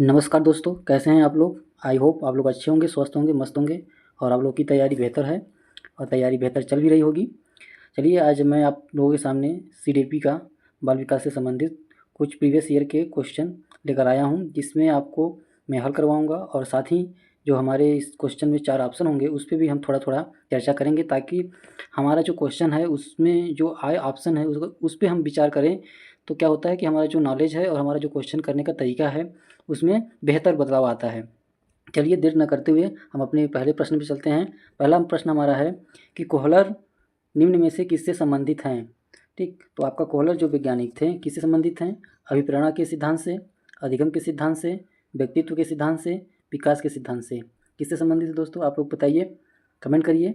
नमस्कार दोस्तों, कैसे हैं आप लोग। आई होप आप लोग अच्छे होंगे, स्वस्थ होंगे, मस्त होंगे और आप लोग की तैयारी बेहतर है और तैयारी बेहतर चल भी रही होगी। चलिए आज मैं आप लोगों के सामने सीडीपी का बाल विकास से संबंधित कुछ प्रीवियस ईयर के क्वेश्चन लेकर आया हूं, जिसमें आपको मैं हल करवाऊंगा और साथ ही जो हमारे इस क्वेश्चन में 4 ऑप्शन होंगे उस पर भी हम थोड़ा थोड़ा चर्चा करेंगे, ताकि हमारा जो क्वेश्चन है उसमें जो आए ऑप्शन है उस पर हम विचार करें। तो क्या होता है कि हमारा जो नॉलेज है और हमारा जो क्वेश्चन करने का तरीका है उसमें बेहतर बदलाव आता है। चलिए देर न करते हुए हम अपने पहले प्रश्न पे चलते हैं। पहला प्रश्न हमारा है कि कोहलर निम्न में से किससे संबंधित हैं। ठीक, तो आपका कोहलर जो वैज्ञानिक थे किससे संबंधित हैं? अभिप्रेरणा के सिद्धांत से, अधिगम के सिद्धांत से, व्यक्तित्व के सिद्धांत से, विकास के सिद्धांत से। किससे संबंधित है दोस्तों, आप लोग बताइए, कमेंट करिए।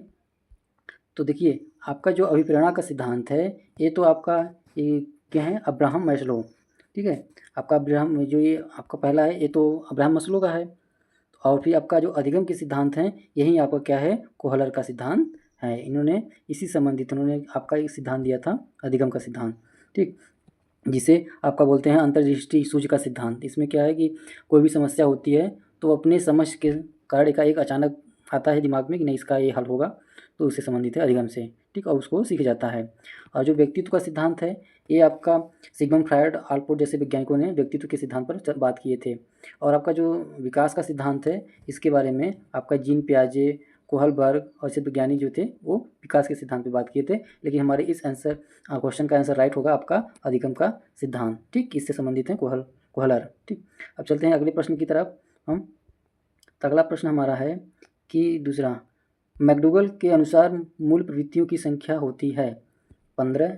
तो देखिए, आपका जो अभिप्रेरणा का सिद्धांत है ये तो आपका ये क्या है, अब्राहम मैस्लो। ठीक है, आपका अब्राहम जो ये आपका पहला है ये तो अब्राहम मैस्लो का है। और फिर आपका जो अधिगम के सिद्धांत हैं यही आपका क्या है, कोहलर का सिद्धांत है। इन्होंने इसी संबंधित उन्होंने आपका एक सिद्धांत दिया था, अधिगम का सिद्धांत। ठीक, जिसे आपका बोलते हैं अंतर्दृष्टि सूझ का सिद्धांत। इसमें क्या है कि कोई भी समस्या होती है तो अपने समझ के कारण का एक अचानक आता है दिमाग में कि नहीं इसका ये हल होगा, तो उससे संबंधित है अधिगम से। ठीक, और उसको सीख जाता है। और जो व्यक्तित्व का सिद्धांत है ये आपका सिगमंड फ्रायड, आल्पोर्ट जैसे वैज्ञानिकों ने व्यक्तित्व के सिद्धांत पर बात किए थे। और आपका जो विकास का सिद्धांत है इसके बारे में आपका जीन पियाजे, कोहलबर्ग और ऐसे वैज्ञानिक जो थे वो विकास के सिद्धांत पर बात किए थे। लेकिन हमारे इस आंसर क्वेश्चन का आंसर राइट होगा आपका अधिगम का सिद्धांत। ठीक, इससे संबंधित है कोहलर। ठीक, अब चलते हैं अगले प्रश्न की तरफ हम। तो अगला प्रश्न हमारा है कि दूसरा, मैकडूगल के अनुसार मूल प्रवृत्तियों की संख्या होती है 15,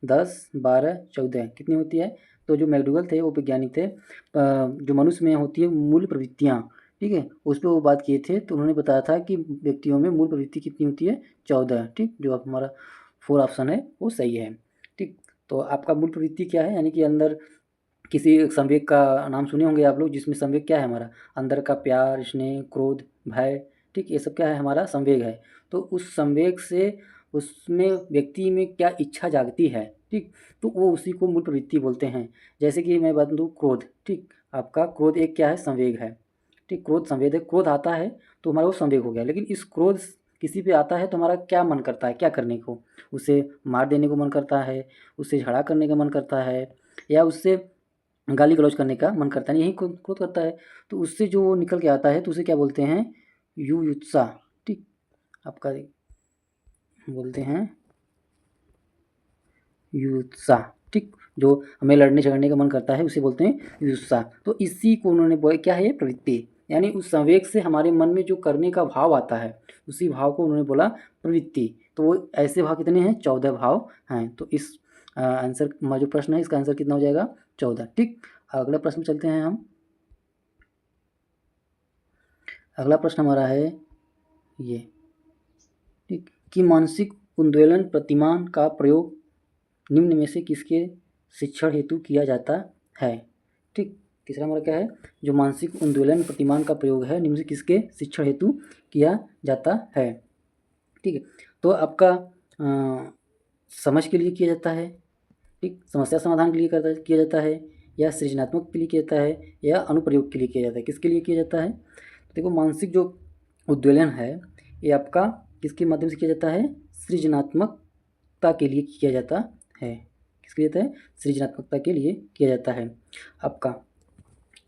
10, 12, 14, कितनी होती है? तो जो मैकडूगल थे वो वैज्ञानिक थे, जो मनुष्य में होती है मूल प्रवृत्तियाँ, ठीक है, उस पर वो बात किए थे। तो उन्होंने बताया था कि व्यक्तियों में मूल प्रवृत्ति कितनी होती है, 14। ठीक, जो अब हमारा 4 ऑप्शन है वो सही है। ठीक, तो आपका मूल प्रवृत्ति क्या है, यानी कि अंदर किसी संवेग का नाम सुने होंगे आप लोग, जिसमें संवेग क्या है हमारा, अंदर का प्यार, स्नेह, क्रोध, भय। ठीक, ये सब क्या है, हमारा संवेग है। तो उस संवेग से उसमें व्यक्ति में क्या इच्छा जागती है, ठीक, तो वो उसी को मूल प्रवृत्ति बोलते हैं। जैसे कि मैं बात दूँ क्रोध। ठीक, आपका क्रोध एक क्या है, संवेग है। ठीक, क्रोध संवेग है, क्रोध आता है तो हमारा वो संवेग हो गया। लेकिन इस क्रोध किसी पे आता है तो हमारा क्या मन करता है, क्या करने को, उसे मार देने को मन करता है, उससे झगड़ा करने का मन करता है, या उससे गाली गलौज करने का मन करता है, यही क्रोध क्रोध करता है। तो उससे जो निकल के आता है तो उसे क्या बोलते हैं, युयुत्सा। ठीक, आपका बोलते हैं युयुत्सा। ठीक, जो हमें लड़ने झगड़ने का मन करता है उसे बोलते हैं युयुत्सा। तो इसी को उन्होंने बोला क्या है, ये प्रवृत्ति, यानी उस संवेग से हमारे मन में जो करने का भाव आता है उसी भाव को उन्होंने बोला प्रवृत्ति। तो वो ऐसे भाव कितने हैं, 14 भाव हैं। तो इस आंसर जो प्रश्न है इसका आंसर कितना हो जाएगा, 14। ठीक, अगला प्रश्न चलते हैं हम। अगला प्रश्न हमारा है ये, ठीक, कि मानसिक उद्वेलन प्रतिमान का प्रयोग निम्न में से किसके शिक्षण हेतु किया जाता है। ठीक, तीसरा हमारा क्या है, जो मानसिक उद्वेलन प्रतिमान का प्रयोग है निम्न से किसके शिक्षण हेतु किया जाता है। ठीक है, तो आपका समझ के लिए किया जाता है, ठीक, समस्या समाधान के लिए किया जाता है, या सृजनात्मक के लिए किया जाता है, या अनुप्रयोग के लिए किया जाता है, किसके लिए किया जाता है। तो देखो, मानसिक जो उद्वेलन है ये आपका किसके माध्यम से किया जाता है, सृजनात्मकता के लिए किया जाता है। किसके लिए जाता है, सृजनात्मकता के लिए किया जाता है आपका।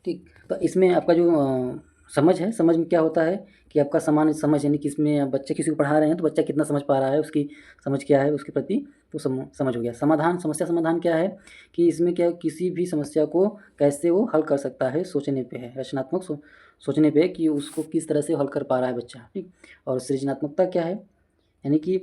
ठीक, तो इसमें आपका जो समझ है, समझ में क्या होता है कि आपका सामान्य समझ, यानी कि इसमें बच्चे किसी को पढ़ा रहे हैं तो बच्चा कितना समझ पा रहा है, उसकी समझ क्या है उसके प्रति, तो समझ हो गया। समाधान, समस्या समाधान क्या है कि इसमें क्या किसी भी समस्या को कैसे वो हल कर सकता है, सोचने पे है, रचनात्मक सोचने पे कि उसको किस तरह से हल कर पा रहा है बच्चा। ठीक, और सृजनात्मकता क्या है, यानी कि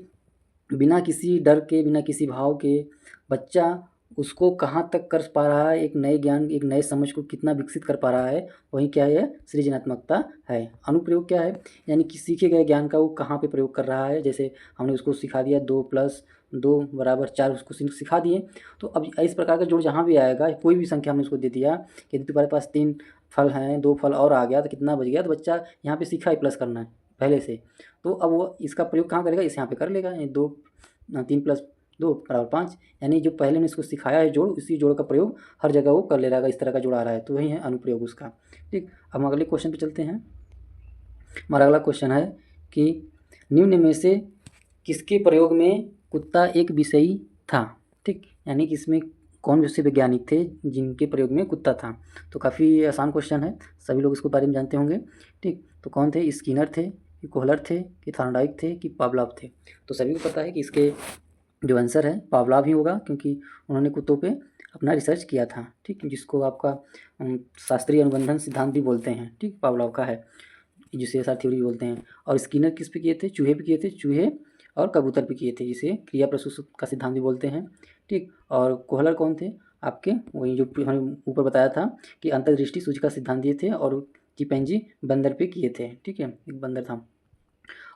बिना किसी डर के, बिना किसी भाव के बच्चा उसको कहाँ तक कर पा रहा है, एक नए ज्ञान, एक नए समझ को कितना विकसित कर पा रहा है, वही क्या है, सृजनात्मकता है। अनुप्रयोग क्या है, यानी कि सीखे गए ज्ञान का वो कहाँ पे प्रयोग कर रहा है। जैसे हमने उसको सिखा दिया 2+2=4, उसको सिखा दिए, तो अब इस प्रकार का जोड़ जहाँ भी आएगा, कोई भी संख्या हमने उसको दे दिया कि तुम्हारे पास 3 फल हैं, 2 फल और आ गया तो कितना बच गया, तो बच्चा यहाँ पे सीखा ही प्लस करना है पहले से। तो अब वो इसका प्रयोग कहाँ करेगा, इस यहाँ पे कर लेगा, 3 + 2 बराबर 5, यानी जो पहले ने इसको सिखाया है जोड़, उसी जोड़ का प्रयोग हर जगह वो कर ले रहा है, इस तरह का जोड़ आ रहा है, तो वही है अनुप्रयोग उसका। ठीक, अब हम अगले क्वेश्चन पे चलते हैं। हमारा अगला क्वेश्चन है कि निम्न में से किसके प्रयोग में कुत्ता एक विषयी था। ठीक, यानी कि इसमें कौन विषय वैज्ञानिक थे जिनके प्रयोग में कुत्ता था। तो काफ़ी आसान क्वेश्चन है, सभी लोग इसको बारे में जानते होंगे। ठीक, तो कौन थे, स्किनर थे कि कोहलर थे कि थॉर्नडाइक थे कि पावलोव थे। तो सभी को पता है कि इसके जो आंसर है पावलोव ही होगा, क्योंकि उन्होंने कुत्तों पे अपना रिसर्च किया था। ठीक, जिसको आपका शास्त्रीय अनुबंधन सिद्धांत भी बोलते हैं। ठीक, पावलोव का है, जिसे ऐसा थ्योरी बोलते हैं। और स्किनर किस पे किए थे, चूहे पे किए थे, चूहे और कबूतर पे किए थे, जिसे क्रिया प्रसूत का सिद्धांत भी बोलते हैं। ठीक, और कोहलर कौन थे आपके, वही जो हमने ऊपर बताया था कि अंतर्दृष्टि सूची का सिद्धांत दिए थे, और चिंपैंजी बंदर पे किए थे। ठीक है, एक बंदर था।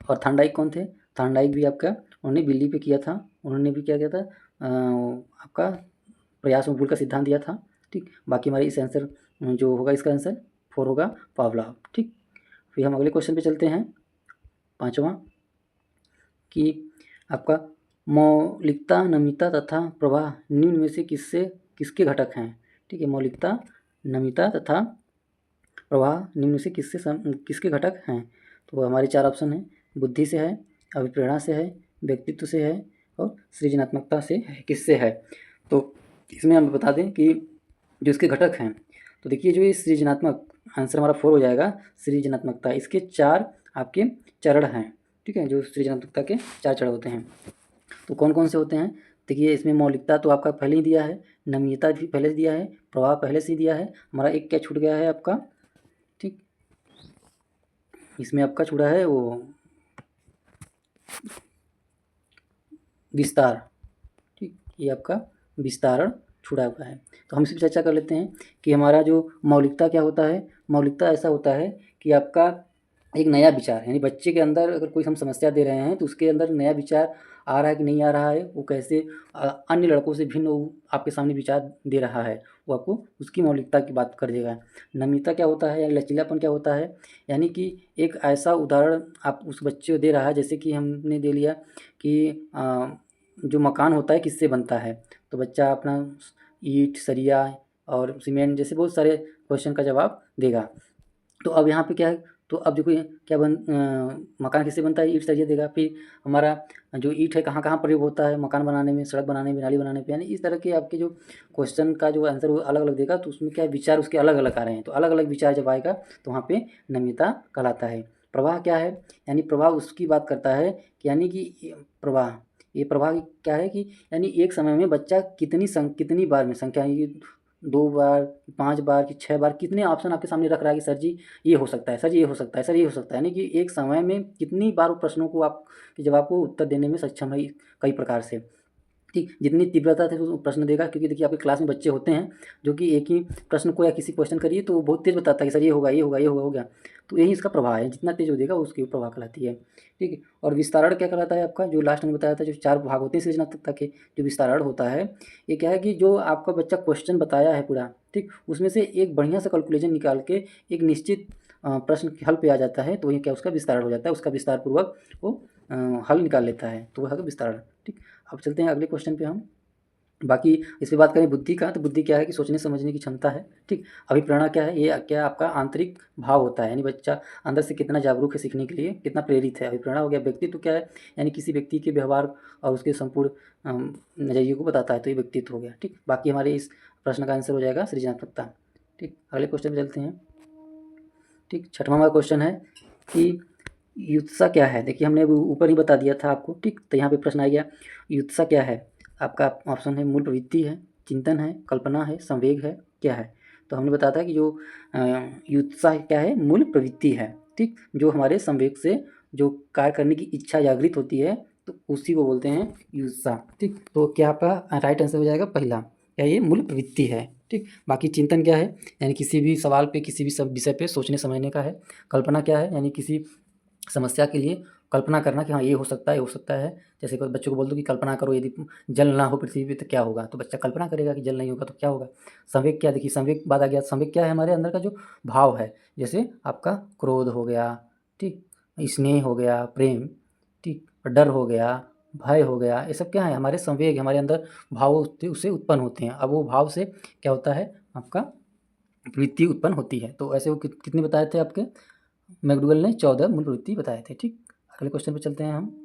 और थॉर्नडाइक कौन थे, थॉर्नडाइक भी आपका उन्होंने बिल्ली पे किया था, उन्होंने भी क्या किया था आपका प्रयास में भूल का सिद्धांत दिया था। ठीक, बाकी हमारे इस आंसर जो होगा इसका आंसर 4 होगा, पावलोव। ठीक, फिर हम अगले क्वेश्चन पे चलते हैं, 5वां, कि आपका मौलिकता, नम्यता तथा प्रवाह निम्न में से किसके घटक हैं। ठीक है, मौलिकता, नम्यता तथा प्रवाह निम्न में से किसके घटक हैं। तो हमारे 4 ऑप्शन हैं, बुद्धि से है, अभिप्रेरणा से है, व्यक्तित्व से है और सृजनात्मकता से है, किससे है। तो इसमें हम बता दें कि जो इसके घटक हैं, तो देखिए जो ये सृजनात्मक, आंसर हमारा 4 हो जाएगा, सृजनात्मकता। इसके 4 आपके चरण हैं। ठीक है, जो सृजनात्मकता के 4 चरण होते हैं, तो कौन कौन से होते हैं। देखिए इसमें मौलिकता तो आपका पहले ही दिया है, नम्यता भी पहले से दिया है, प्रवाह पहले से ही दिया है। हमारा एक क्या छूट गया है आपका, ठीक, इसमें आपका छूटा है वो विस्तार। ठीक, ये आपका विस्तारण छुड़ा हुआ है। तो हम इस पर चर्चा कर लेते हैं कि हमारा जो मौलिकता क्या होता है। मौलिकता ऐसा होता है कि आपका एक नया विचार, यानी बच्चे के अंदर अगर कोई हम समस्या दे रहे हैं तो उसके अंदर नया विचार आ रहा है कि नहीं आ रहा है, वो कैसे अन्य लड़कों से भिन्न वो आपके सामने विचार दे रहा है, वो आपको उसकी मौलिकता की बात कर देगा। नम्यता क्या होता है या लचीलापन क्या होता है, यानी कि एक ऐसा उदाहरण आप उस बच्चे को दे रहा है, जैसे कि हमने दे लिया कि जो मकान होता है किससे बनता है, तो बच्चा अपना ईंट, सरिया और सीमेंट जैसे बहुत सारे क्वेश्चन का जवाब देगा। तो अब यहाँ पे क्या है, तो अब देखो ये क्या मकान किससे बनता है, ईंट सरिया देगा। फिर हमारा जो ईंट है कहाँ कहाँ प्रयोग होता है, मकान बनाने में, सड़क बनाने में, नाली बनाने पे, यानी इस तरह के आपके जो क्वेश्चन का जो आंसर वो अलग अलग देगा। तो उसमें क्या है, विचार उसके अलग अलग आ रहे हैं, तो अलग अलग विचार जब आएगा तो वहाँ पे नम्यता कहलाता है। प्रवाह क्या है, यानी प्रवाह उसकी बात करता है कि यानी कि प्रवाह, ये प्रवाह क्या है कि यानी एक समय में बच्चा कितनी बार में संख्या, यानी 2 बार, 5 बार कि 6 बार, कितने ऑप्शन आपके सामने रख रहा है कि सर जी ये हो सकता है, सर जी ये हो सकता है, सर ये हो सकता है, यानी कि एक समय में कितनी बार वो प्रश्नों को आप के जवाब को उत्तर देने में सक्षम है कई प्रकार से। ठीक, जितनी तीव्रता से वो प्रश्न देगा, क्योंकि देखिए आपकी क्लास में बच्चे होते हैं जो कि एक ही प्रश्न को या किसी क्वेश्चन करिए तो वो बहुत तेज़ बताता है कि सर ये होगा, ये होगा, ये होगा, हो गया। तो यही इसका प्रभाव है, जितना तेज़ वो देगा उसकी प्रभाव कहलाती है। ठीक है, और विस्तारण क्या कहलाता है आपका, जो लास्ट में बताया था, जो 4 भाग होते हैं सृजनात्मकता के, जो विस्तारण होता है ये क्या है कि जो आपका बच्चा क्वेश्चन बताया है पूरा, ठीक, उसमें से एक बढ़िया सा कैलकुलेशन निकाल के एक निश्चित प्रश्न के हल पे आ जाता है, तो वही क्या उसका विस्तारण हो जाता है, उसका विस्तार पूर्वक वो हल निकाल लेता है, तो वह है विस्तारण। ठीक, अब चलते हैं अगले क्वेश्चन पे हम। बाकी इस पे बात करें बुद्धि का, तो बुद्धि क्या है कि सोचने समझने की क्षमता है। ठीक, अभिप्रेरणा क्या है, ये क्या आपका आंतरिक भाव होता है, यानी बच्चा अंदर से कितना जागरूक है सीखने के लिए, कितना प्रेरित है, अभिप्रेरणा हो गया। व्यक्तित्व क्या है, यानी किसी व्यक्ति के व्यवहार और उसके संपूर्ण नज़रिए को बताता है, तो ये व्यक्तित्व हो गया। ठीक, बाकी हमारे इस प्रश्न का आंसर हो जाएगा सृजनात्मकता। ठीक, अगले क्वेश्चन पे चलते हैं। ठीक, 6वां हमारा क्वेश्चन है कि युत्सा क्या है। देखिए हमने ऊपर ही बता दिया था आपको, ठीक, तो यहाँ पे प्रश्न आ गया, युत्सा क्या है। आपका ऑप्शन है मूल प्रवृत्ति है, चिंतन है, कल्पना है, संवेग है, क्या है। तो हमने बताया था कि जो युत्सा क्या है, मूल प्रवृत्ति है। ठीक, जो हमारे संवेग से जो कार्य करने की इच्छा जागृत होती है, तो उसी को बोलते हैं युत्सा। ठीक, तो क्या आपका राइट आंसर हो जाएगा पहला, क्या ये मूल प्रवृत्ति है। ठीक, बाकी चिंतन क्या है, यानी किसी भी सवाल पे, किसी भी सब विषय पे सोचने समझने का है। कल्पना क्या है, यानी किसी समस्या के लिए कल्पना करना कि हाँ ये हो सकता है, ये हो सकता है। जैसे कोई बच्चों को बोल दो कि कल्पना करो यदि जल ना हो पृथ्वी पे तो क्या होगा, तो बच्चा कल्पना करेगा कि जल नहीं होगा तो क्या होगा। संवेग क्या, देखिए संवेग बाद आ गया, संवेग क्या है, हमारे अंदर का जो भाव है, जैसे आपका क्रोध हो गया, ठीक, स्नेह हो गया, प्रेम, ठीक, डर हो गया, भय हो गया, ये सब क्या है, हमारे संवेग, हमारे अंदर भाव उससे उत्पन्न होते हैं। अब वो भाव से क्या होता है, आपका वृत्ति उत्पन्न होती है। तो ऐसे वो कितने बताए थे आपके मैकडूगल ने, 14 मूल वृत्ति बताए थे। ठीक, अगले क्वेश्चन पे चलते हैं हम।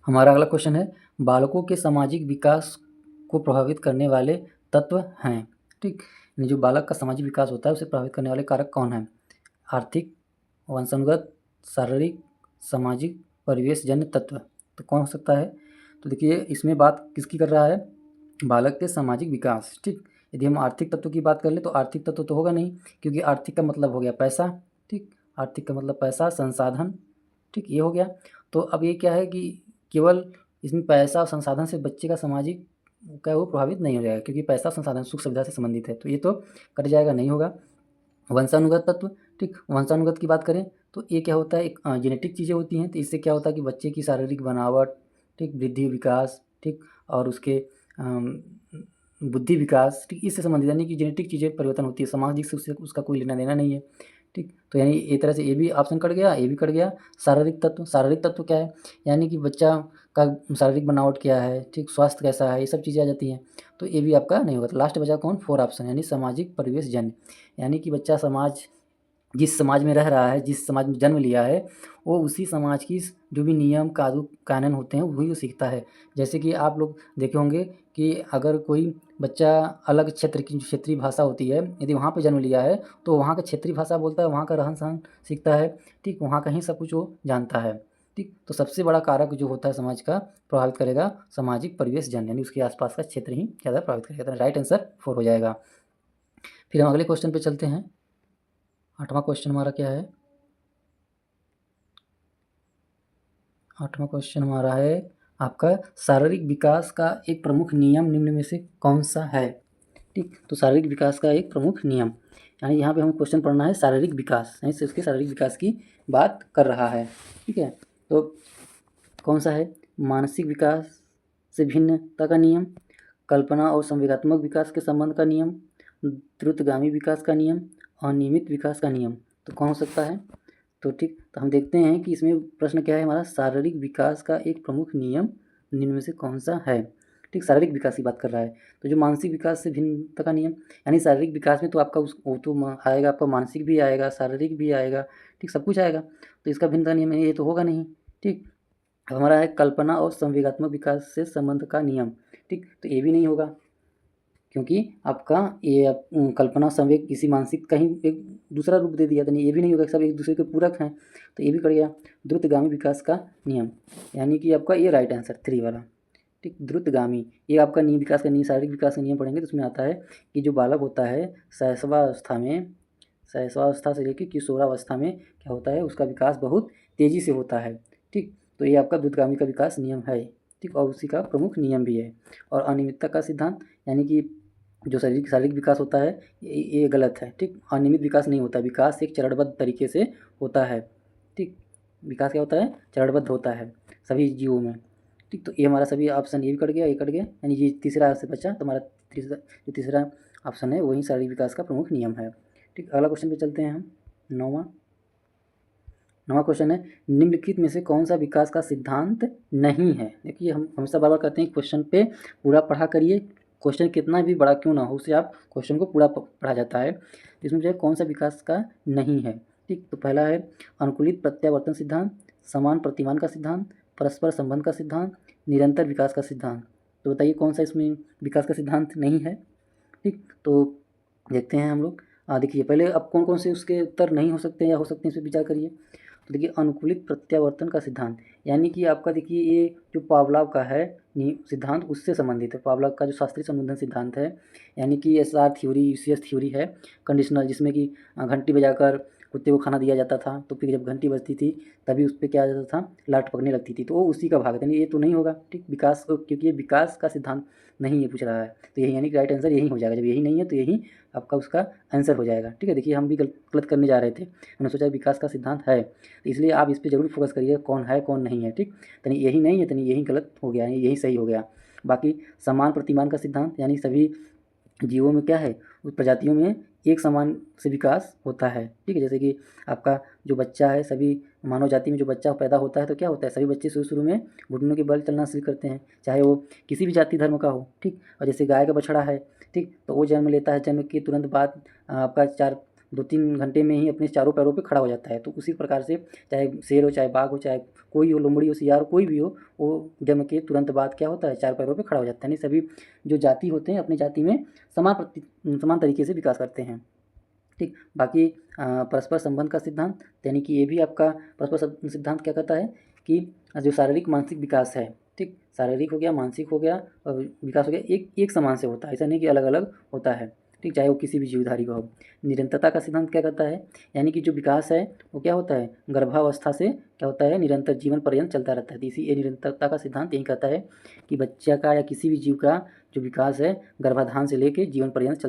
हमारा अगला क्वेश्चन है, बालकों के सामाजिक विकास को प्रभावित करने वाले तत्व हैं। ठीक, जो बालक का सामाजिक विकास होता है उसे प्रभावित करने वाले कारक कौन हैं? आर्थिक, वंशानुगत, शारीरिक, सामाजिक, परिवेशजन्य तत्व। तो कौन हो सकता है? तो देखिए इसमें बात किसकी कर रहा है, बालक के सामाजिक विकास। ठीक, यदि हम आर्थिक तत्व की बात कर ले तो आर्थिक तत्व तो होगा नहीं, क्योंकि आर्थिक का मतलब हो गया पैसा। ठीक, आर्थिक का मतलब पैसा, संसाधन। ठीक, ये हो गया। तो अब ये क्या है कि केवल इसमें पैसा और संसाधन से बच्चे का सामाजिक क्या वो प्रभावित नहीं हो जाएगा, क्योंकि पैसा संसाधन सुख सुविधा से संबंधित है, तो ये तो कट जाएगा, नहीं होगा। वंशानुगत तत्व। ठीक, वंशानुगत की बात करें तो ये क्या होता है, एक जेनेटिक चीज़ें होती हैं, तो इससे क्या होता है कि बच्चे की शारीरिक बनावट, ठीक, वृद्धि विकास, ठीक, और उसके बुद्धि विकास, ठीक, इससे संबंधित, यानी कि जेनेटिक चीज़ें परिवर्तन होती है, सामाजिक से उससे उसका कोई लेना देना नहीं है। ठीक, तो यानी एक तरह से ये भी ऑप्शन कट गया, ये भी कट गया। शारीरिक तत्व, शारीरिक तत्व क्या है, यानी कि बच्चा का शारीरिक बनावट क्या है, ठीक, स्वास्थ्य कैसा है, ये सब चीज़ें आ जाती हैं, तो ये भी आपका नहीं होगा। तो लास्ट बचा कौन, 4 ऑप्शन, यानी सामाजिक परिवेश जन्य, यानी कि बच्चा समाज, जिस समाज में रह रहा है, जिस समाज में जन्म लिया है, वो उसी समाज की जो भी नियम कानून होते हैं वही वो सीखता है। जैसे कि आप लोग देखे होंगे कि अगर कोई बच्चा अलग क्षेत्र की, क्षेत्रीय भाषा होती है, यदि वहाँ पे जन्म लिया है तो वहाँ का क्षेत्रीय भाषा बोलता है, वहाँ का रहन-सहन सीखता है। ठीक, वहाँ का ही सब कुछ वो जानता है। ठीक, तो सबसे बड़ा कारक जो होता है समाज का प्रभावित करेगा, सामाजिक परिवेश जन्य, यानी उसके आस-पास का क्षेत्र ही ज़्यादा प्रभावित करेगा। तो राइट आंसर 4 हो जाएगा। फिर हम अगले क्वेश्चन पे चलते हैं। 8वां क्वेश्चन हमारा क्या है? 8वां क्वेश्चन हमारा है आपका, शारीरिक विकास का एक प्रमुख नियम निम्न में से कौन सा है? ठीक, तो शारीरिक विकास का एक प्रमुख नियम, यानी यहाँ पे हमें क्वेश्चन पढ़ना है शारीरिक विकास, यानी उसके शारीरिक विकास की बात कर रहा है। ठीक है, तो कौन सा है? मानसिक विकास से भिन्नता का नियम, कल्पना और संवेगात्मक विकास के संबंध का नियम, द्रुतगामी विकास का नियम, अनियमित विकास का नियम। तो कौन हो सकता है? तो ठीक, तो हम देखते हैं कि इसमें प्रश्न क्या है हमारा, शारीरिक विकास का एक प्रमुख नियम निम्न में से कौन सा है? ठीक, शारीरिक विकास की बात कर रहा है। तो जो मानसिक विकास से भिन्नता का नियम, यानी शारीरिक विकास में तो आपका वो तो आएगा, आपका मानसिक भी आएगा, शारीरिक भी आएगा, ठीक, सब कुछ आएगा। तो इसका भिन्नता नियम ये तो होगा नहीं। ठीक, हमारा है कल्पना और संवेगात्मक विकास से संबंध का नियम। ठीक, तो ये भी नहीं होगा, क्योंकि आपका ये कल्पना संवेग किसी मानसिक का ही एक दूसरा रूप दे दिया, तो नहीं, ये भी नहीं होगा, सब एक दूसरे के पूरक हैं, तो ये भी कट गया। द्रुतगामी विकास का नियम, यानी कि आपका ये राइट आंसर 3 वाला। ठीक, द्रुतगामी, ये आपका नियम विकास का नियम, शारीरिक विकास का नियम पढ़ेंगे तो उसमें आता है कि जो बालक होता है शैशवावस्था में, शैशवावस्था से लेकर किशोरावस्था में क्या होता है, उसका विकास बहुत तेज़ी से होता है। ठीक, तो ये आपका द्रुतगामी का विकास नियम है। ठीक, और उसी का प्रमुख नियम भी है। और अनियमितता का सिद्धांत, यानी कि जो शारीरिक शारीरिक विकास होता है ये गलत है। ठीक, अनियमित विकास नहीं होता, विकास एक चरणबद्ध तरीके से होता है। ठीक, विकास क्या होता है, चरणबद्ध होता है सभी जीवों में। ठीक, तो ये हमारा सभी ऑप्शन ये भी कट गया, ये कट गया, यानी ये तीसरा से बचा, तो हमारा तीसरा ऑप्शन है वही शारीरिक विकास का प्रमुख नियम है। ठीक, अगला क्वेश्चन पे चलते हैं हम। 9वां क्वेश्चन है, निम्नलिखित में से कौन सा विकास का सिद्धांत नहीं है? देखिए हम हमेशा बार बार कहते हैं क्वेश्चन पे पूरा पढ़ा करिए, क्वेश्चन कितना भी बड़ा क्यों ना हो उसे आप क्वेश्चन को पूरा पढ़ा जाता है। इसमें जो है कौन सा विकास का नहीं है? ठीक, तो पहला है अनुकूलित प्रत्यावर्तन सिद्धांत, समान प्रतिमान का सिद्धांत, परस्पर संबंध का सिद्धांत, निरंतर विकास का सिद्धांत। तो बताइए कौन सा इसमें विकास का सिद्धांत नहीं है? ठीक, तो देखते हैं हम लोग। देखिए पहले अब कौन कौन से उसके उत्तर नहीं हो सकते या हो सकते हैं, इस पर विचार करिए। तो देखिए अनुकूलित प्रत्यावर्तन का सिद्धांत, यानी कि आपका देखिए ये जो पावलाव का है सिद्धांत उससे संबंधित है। पावलाव का जो शास्त्रीय संबंधन सिद्धांत है, यानी कि एसआर थ्योरी, यूसीएस थ्योरी है कंडीशनल, जिसमें कि घंटी बजाकर कुत्ते को खाना दिया जाता था, तो फिर जब घंटी बजती थी तभी उस पर क्या आ जाता था, लाट पकड़ने लगती थी, तो वो उसी का भाग है, यानी ये तो नहीं होगा। ठीक, विकास, क्योंकि ये विकास का सिद्धांत नहीं ये पूछ रहा है, तो यही यानी कि राइट आंसर यही हो जाएगा। जब यही नहीं है तो यही आपका उसका आंसर हो जाएगा। ठीक है, देखिए हम भी गलत करने जा रहे थे, हमने सोचा विकास का सिद्धांत है, तो इसलिए आप इस पर ज़रूर फोकस करिए कौन है कौन नहीं है। ठीक, यानी यही नहीं है तो यही गलत हो गया, यही सही हो गया। बाकी समान प्रतिमान का सिद्धांत, यानी सभी जीवों में क्या है, उस प्रजातियों में एक समान से विकास होता है। ठीक है, जैसे कि आपका जो बच्चा है, सभी मानव जाति में जो बच्चा पैदा होता है तो क्या होता है, सभी बच्चे शुरू में घुटनों के बल चलना शुरू करते हैं, चाहे वो किसी भी जाति धर्म का हो। ठीक, और जैसे गाय का बछड़ा है, ठीक, तो वो जन्म लेता है, जन्म के तुरंत बाद आपका 2-3 घंटे में ही अपने चारों पैरों पे खड़ा हो जाता है। तो उसी प्रकार से चाहे शेर हो, चाहे बाघ हो, चाहे कोई हो, लोमड़ी हो, सियार हो, कोई भी हो, वो जन्म के तुरंत बाद क्या होता है, 4 पैरों पे खड़ा हो जाता है। यानी सभी जो जाति होते हैं अपनी जाति में समान तरीके से विकास करते हैं। ठीक, बाकी परस्पर संबंध का सिद्धांत, यानी कि ये भी आपका परस्पर सिद्धांत क्या कहता है कि जो शारीरिक मानसिक विकास है, ठीक, शारीरिक हो गया, मानसिक हो गया और विकास हो गया, एक समान से होता है, ऐसा नहीं कि अलग अलग होता है। ठीक, चाहे वो किसी भी जीवधारी का हो। निरंतरता का सिद्धांत क्या कहता है, यानी कि जो विकास है वो क्या होता है, गर्भावस्था से क्या होता है, निरंतर जीवन पर्यंत चलता रहता है। तो इसी ये निरंतरता का सिद्धांत यही कहता है कि बच्चा का या किसी भी जीव का जो विकास है गर्भाधान से लेके जीवन पर्यंत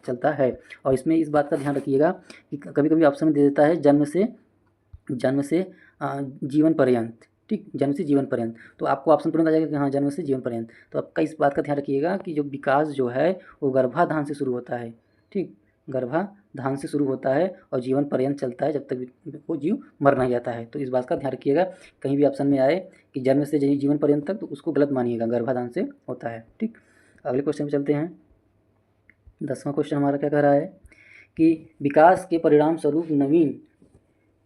चलता है। और इसमें इस बात का ध्यान रखिएगा कि कभी कभी ऑप्शन में दे देता है जन्म से जीवन पर्यंत। ठीक, जन्म से जीवन पर्यंत, तो आपको ऑप्शन तुरंत आ जाएगा कि हाँ जन्म से जीवन पर्यंत। तो आपका इस बात का ध्यान रखिएगा कि जो विकास जो है वो गर्भाधान से शुरू होता है। ठीक, गर्भाधान से शुरू होता है और जीवन पर्यंत चलता है जब तक वो जीव मर नहीं जाता है। तो इस बात का ध्यान रखिएगा, कहीं भी ऑप्शन में आए कि जन्म से जीवन पर्यंत तक, तो उसको गलत मानिएगा, गर्भाधान से होता है। ठीक, अगले क्वेश्चन पे चलते हैं। 10वां क्वेश्चन हमारा क्या कह रहा है कि विकास के परिणाम स्वरूप नवीन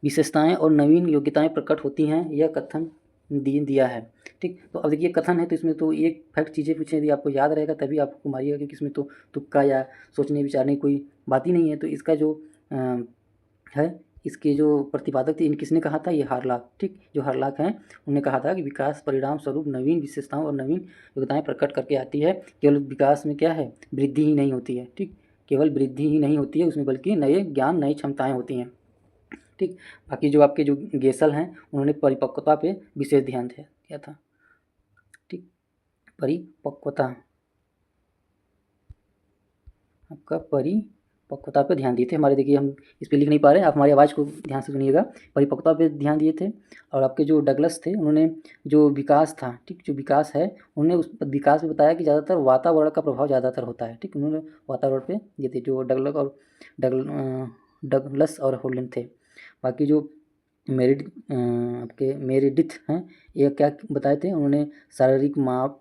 विशेषताएं और नवीन योग्यताएं प्रकट होती हैं, यह कथन दिया है। ठीक, तो अब देखिए कथन है तो इसमें तो एक फैक्ट चीज़ें पूछे, यदि आपको याद रहेगा तभी आपको मारिएगा, क्योंकि इसमें तो तुक्का या सोचने विचारने की कोई बात ही नहीं है। तो इसका जो है, इसके जो प्रतिपादक थे, इन किसने कहा था, ये हार्लॉक। ठीक, जो हार्लॉक हैं उन्होंने कहा था कि विकास परिणाम स्वरूप नवीन विशेषताओं और नवीन योग्यताएं प्रकट करके आती है। केवल विकास में क्या है, वृद्धि ही नहीं होती है। ठीक, केवल वृद्धि ही नहीं होती है उसमें, बल्कि नए ज्ञान, नई क्षमताएं होती हैं। ठीक, बाकी जो आपके जो गेसल हैं उन्होंने परिपक्वता पे विशेष ध्यान दिया था। ठीक, परिपक्वता, आपका परिपक्वता पे ध्यान दिए थे हमारे। देखिए हम इस पर लिख नहीं पा रहे, आप हमारी आवाज़ को ध्यान से सुनिएगा। परिपक्वता पे ध्यान दिए थे। और आपके जो डगलस थे उन्होंने जो विकास था, ठीक, जो विकास है उन्होंने उस विकास में बताया कि ज़्यादातर वातावरण का प्रभाव ज़्यादातर होता है। ठीक, उन्होंने वातावरण पे दिए थे जो डगलस और होलन थे। बाकी जो आपके मेरिडिथ हैं, ये क्या बताए थे, उन्होंने शारीरिक माप,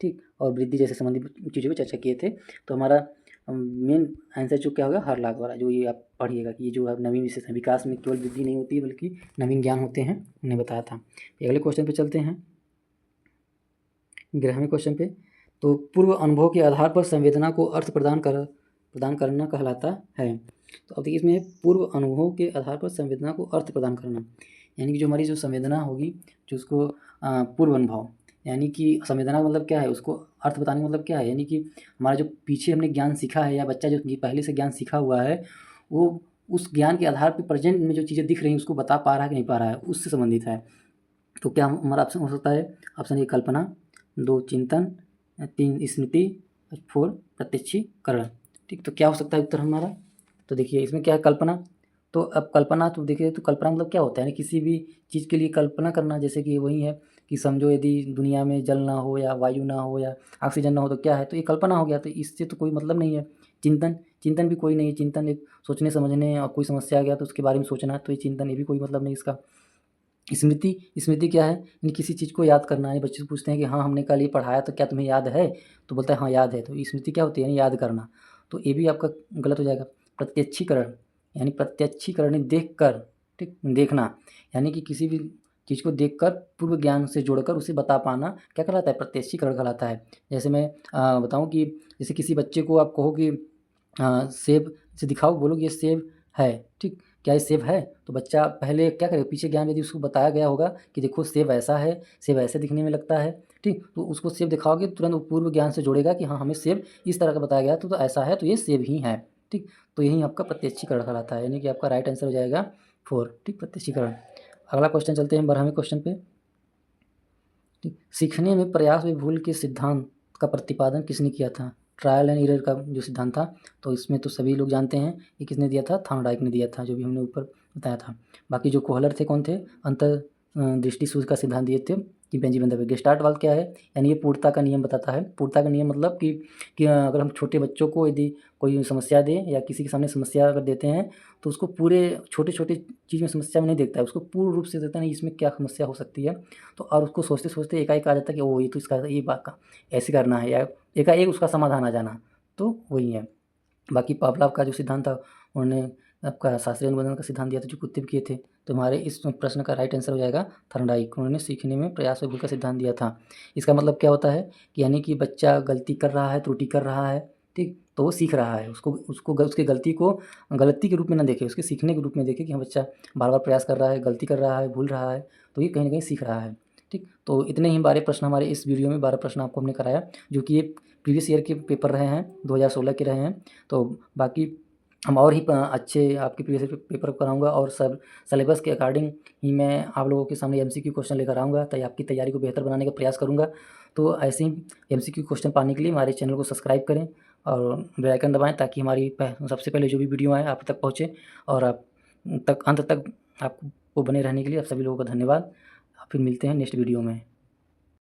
ठीक, और वृद्धि जैसे संबंधित चीज़ों पर चर्चा किए थे। तो हमारा मेन आंसर जो क्या होगा, हार्लॉक वाला, जो ये आप पढ़िएगा कि ये जो नवीन विशेषण, विकास में केवल वृद्धि नहीं होती है बल्कि नवीन ज्ञान होते हैं, उन्हें बताया था। अगले क्वेश्चन पे चलते हैं, 11वें क्वेश्चन पे। तो पूर्व अनुभव के आधार पर संवेदना को अर्थ प्रदान करना कहलाता है। तो अब देखिए इसमें पूर्व अनुभव के आधार पर संवेदना को अर्थ प्रदान करना, यानी कि जो हमारी जो संवेदना होगी, जो उसको पूर्व अनुभव, यानी कि संवेदना का मतलब क्या है, उसको अर्थ बताने का मतलब क्या है, यानी कि हमारा जो पीछे हमने ज्ञान सीखा है या बच्चा जो पहले से ज्ञान सीखा हुआ है, वो उस ज्ञान के आधार पर प्रेजेंट में जो चीज़ें दिख रही हैं उसको बता पा रहा है कि नहीं पा रहा है, उससे संबंधित है। तो क्या हमारा ऑप्शन हो सकता है, ऑप्शन ए कल्पना, 2 चिंतन, 3 स्मृति, 4 प्रत्यक्षीकरण। ठीक, तो क्या हो सकता है उत्तर हमारा। तो देखिए इसमें क्या है, कल्पना। तो अब कल्पना, तो देखिए तो कल्पना मतलब क्या होता है, किसी भी चीज़ के लिए कल्पना करना। जैसे कि वही है कि समझो यदि दुनिया में जल ना हो या वायु ना हो या ऑक्सीजन ना हो तो क्या है, तो ये कल्पना हो गया। तो इससे तो कोई मतलब नहीं है। चिंतन भी कोई नहीं है। चिंतन एक सोचने समझने, और कोई समस्या आ गया तो उसके बारे में सोचना, तो ये चिंतन, ये भी कोई मतलब नहीं इसका। स्मृति क्या है, यानी किसी चीज़ को याद करना है। बच्चे से पूछते हैं कि हाँ हमने कल ये पढ़ाया तो क्या तुम्हें याद है, तो बोलता है हाँ याद है। तो स्मृति क्या होती है, यानी याद करना। तो ये भी आपका गलत हो जाएगा। प्रत्यक्षीकरण, यानी प्रत्यक्षीकरण देख कर, ठीक, देखना, यानी कि किसी भी चीज़ को देखकर पूर्व ज्ञान से जोड़कर उसे बता पाना क्या कहलाता है, प्रत्यक्षीकरण कहलाता है। जैसे मैं बताऊँ कि जैसे किसी बच्चे को आप कहो कि सेब से दिखाओ, बोलो कि ये सेब है, ठीक, क्या ये सेब है, तो बच्चा पहले क्या करेगा, पीछे ज्ञान यदि उसको बताया गया होगा कि देखो सेब ऐसा है, सेब ऐसे दिखने में लगता है, ठीक, तो उसको सेब दिखाओगे तुरंत वो पूर्व ज्ञान से जोड़ेगा कि हाँ हमें सेब इस तरह का बताया गया तो ऐसा है, तो ये सेब ही है। ठीक, तो यही आपका प्रत्यक्षीकरण कहलाता है, यानी कि आपका राइट आंसर हो जाएगा 4। ठीक, प्रत्यक्षीकरण। अगला क्वेश्चन चलते हैं 12वें क्वेश्चन पे। ठीक, सीखने में प्रयास व भूल के सिद्धांत का प्रतिपादन किसने किया था, ट्रायल एंड एरर का जो सिद्धांत था, तो इसमें तो सभी लोग जानते हैं ये किसने दिया था, थॉर्नडाइक ने दिया था, जो भी हमने ऊपर बताया था। बाकी जो कोहलर थे कौन थे, अंतर दृष्टि सूझ का सिद्धांत दिए थे चिंपैंजी बंदर पे। गेस्टार्ट वाल्व क्या है, यानी ये पूर्णता का नियम बताता है। पूर्णता का नियम मतलब कि अगर हम छोटे बच्चों को यदि कोई समस्या दें या किसी के सामने समस्या अगर देते हैं तो उसको पूरे छोटे-छोटे चीज़ में समस्या में नहीं देखता है, उसको पूर्ण रूप से देखता है नहीं इसमें क्या समस्या हो सकती है। तो और उसको सोचते-सोचते एकाएक आ जाता है कि ओह! ये तो इसका ये बात का ऐसे करना है, या एकाएक उसका समाधान आ जाना, तो वही है। बाकी पावलोव का जो सिद्धांत था, उन्होंने आपका शास्त्रीय अनुबंधन का सिद्धांत दिया था जो कुत्ते भी किए थे। तो हमारे इस प्रश्न का राइट आंसर हो जाएगा थॉर्नडाइक। उन्होंने सीखने में प्रयास और भूल का सिद्धांत दिया था। इसका मतलब क्या होता है कि यानी कि बच्चा गलती कर रहा है, त्रुटि कर रहा है, ठीक? तो वो सीख रहा है। उसकी गलती को गलती के रूप में ना देखें, उसके सीखने के रूप में देखें कि हाँ, बच्चा बार-बार प्रयास कर रहा है, गलती कर रहा है, भूल रहा है, तो ये कहीं न कहीं सीख रहा है, ठीक? तो इतने ही 12 प्रश्न हमारे इस वीडियो में 12 प्रश्न आपको हमने कराया, जो कि ये प्रीवियस ईयर के पेपर रहे हैं, 2016 के रहे हैं। तो बाकी हम और ही अच्छे आपके प्रीवियस पेपर कराऊँगा और सब सिलेबस के अकॉर्डिंग ही मैं आप लोगों के सामने एमसीक्यू क्वेश्चन लेकर आऊँगा, ताकि आपकी तैयारी को बेहतर बनाने का प्रयास करूँगा। तो ऐसे ही एमसीक्यू क्वेश्चन पाने के लिए हमारे चैनल को सब्सक्राइब करें और बेल आइकन दबाएँ, ताकि हमारी सबसे पहले जो भी वीडियो आए आप तक पहुँचे, और आप अंत तक आपको बने रहने के लिए आप सभी लोगों का धन्यवाद। फिर मिलते हैं नेक्स्ट वीडियो में।